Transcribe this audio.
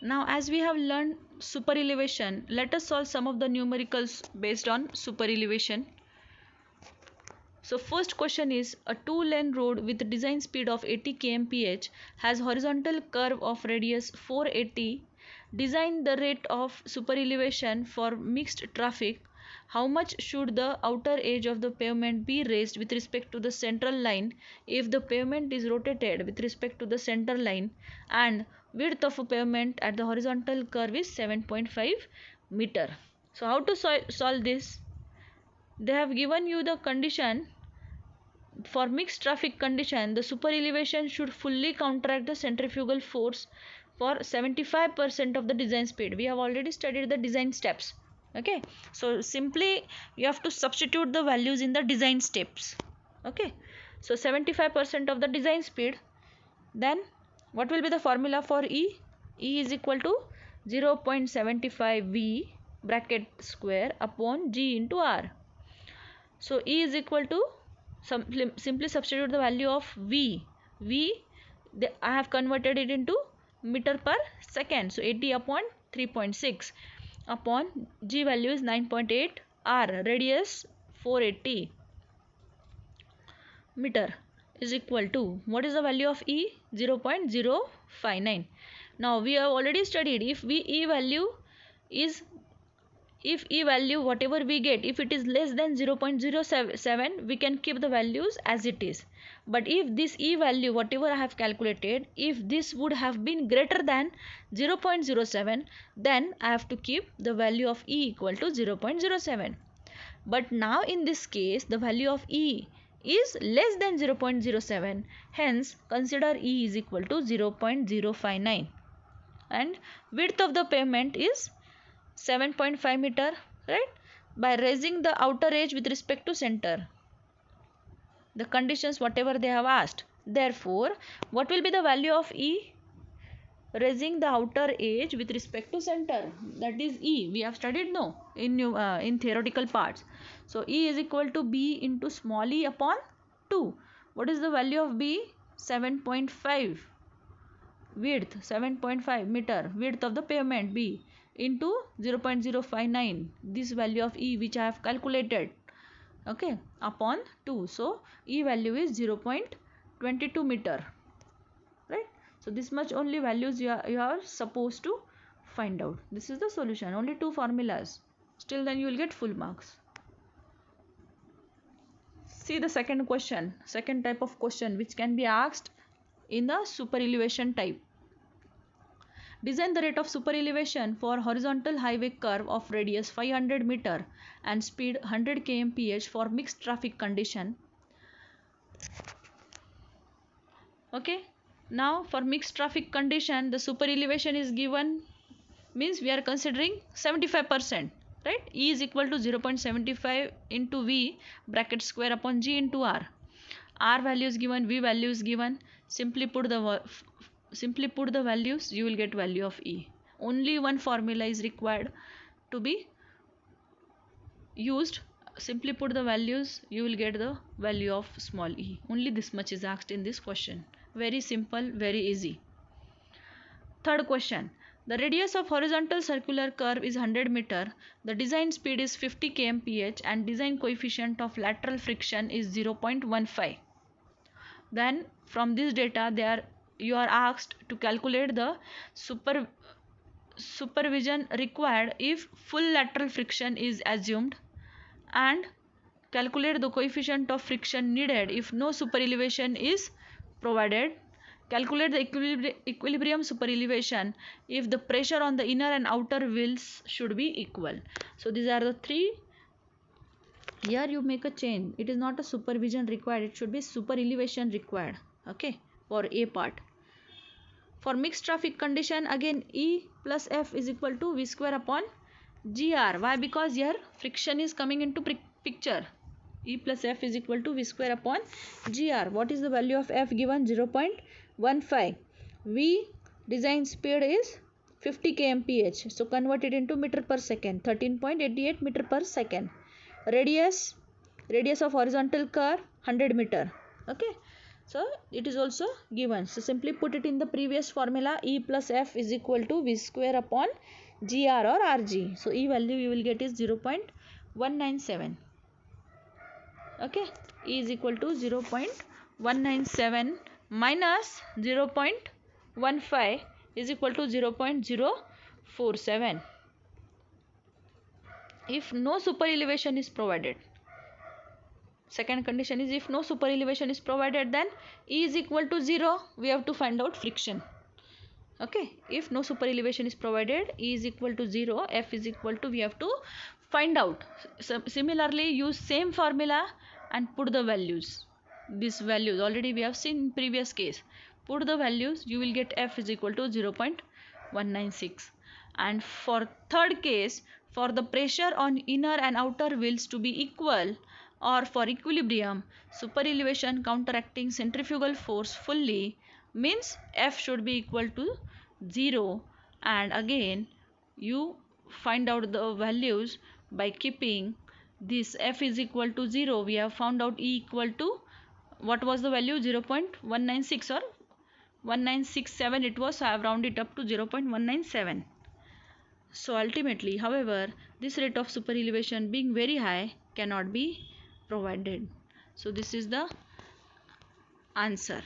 Now as we have learned super elevation, let us solve some of the numericals based on super elevation. So first question is, a two-lane road with design speed of 80 km/h has horizontal curve of radius 480. Design the rate of super elevation for mixed traffic. How much should the outer edge of the pavement be raised with respect to the central line if the pavement is rotated with respect to the center line, and width of a pavement at the horizontal curve is 7.5 meter. So how to solve this? They have given you the condition. For mixed traffic condition, the super elevation should fully counteract the centrifugal force for 75% of the design speed. We have already studied the design steps. Okay, so simply you have to substitute the values in the design steps. Okay, so 75% of the design speed. Then what will be the formula for E? E is equal to 0.75 V bracket square upon G into R. So E is equal to, simply substitute the value of V. I have converted it into meter per second. So 80 upon 3.6 upon G value is 9.8, R radius 480 meter is equal to, what is the value of E? 0.059. Now we have already studied, if E value whatever we get, if it is less than 0.07, we can keep the values as it is. But if this E value whatever I have calculated, if this would have been greater than 0.07, then I have to keep the value of E equal to 0.07. But now in this case the value of E is less than 0.07, hence consider E is equal to 0.059, and width of the pavement is 7.5 meter, right? By raising the outer edge with respect to center, the conditions whatever they have asked. Therefore, what will be the value of E? Raising the outer edge with respect to center, that is E. We have studied in theoretical parts. So E is equal to B into small e upon 2. What is the value of B? 7.5. Width 7.5 meter, width of the pavement B, into 0.059, this value of E which I have calculated, okay, upon 2. So E value is 0.22 meter, right? So this much only values you are supposed to find out. This is the solution, only 2 formulas. Still then you will get full marks. See the second question, second type of question which can be asked in the super elevation type. Design the rate of super elevation for horizontal highway curve of radius 500 meter and speed 100 km/h for mixed traffic condition. Okay, now for mixed traffic condition, the super elevation is given, means we are considering 75%, right? E is equal to 0.75 into V bracket square upon G into R. R value is given, V value is given. Simply put the values, you will get value of E. Only one formula is required to be used. Simply put the values, you will get the value of small e. Only this much is asked in this question. Very simple, very easy. Third question. The radius of horizontal circular curve is 100 meter. The design speed is 50 km/h and design coefficient of lateral friction is 0.15. Then from this data you are asked to calculate the supervision required if full lateral friction is assumed, and calculate the coefficient of friction needed if no super elevation is provided. Calculate the equilibrium super elevation if the pressure on the inner and outer wheels should be equal. So these are the 3. Here you make a change. It is not a supervision required. It should be super elevation required. Okay, for A part. For mixed traffic condition, again E plus F is equal to V square upon GR. Why? Because here friction is coming into picture. E plus F is equal to V square upon GR. What is the value of F given? 0.15. V design speed is 50 km/h. So convert it into meter per second. 13.88 meter per second. Radius of horizontal curve 100 meter. Okay. So it is also given. So simply put it in the previous formula, E plus F is equal to V square upon GR or RG. So E value you will get is 0.197. Okay, E is equal to 0.197 minus 0.15 is equal to 0.047. If no super elevation is provided, second condition is if no super elevation is provided, then E is equal to 0. We have to find out friction. Okay, if no super elevation is provided, E is equal to 0, F is equal to, we have to find out. So similarly, use same formula and put the values. These values already we have seen in previous case. Put the values, you will get F is equal to 0.196. And for third case, for the pressure on inner and outer wheels to be equal, or for equilibrium, super elevation counteracting centrifugal force fully, means F should be equal to 0. And again you find out the values by keeping this F is equal to 0. We have found out E equal to, what was the value, 0.196 or 1967 it was, so I have rounded it up to 0.197. So ultimately, however, this rate of super elevation being very high cannot be provided. So this is the answer.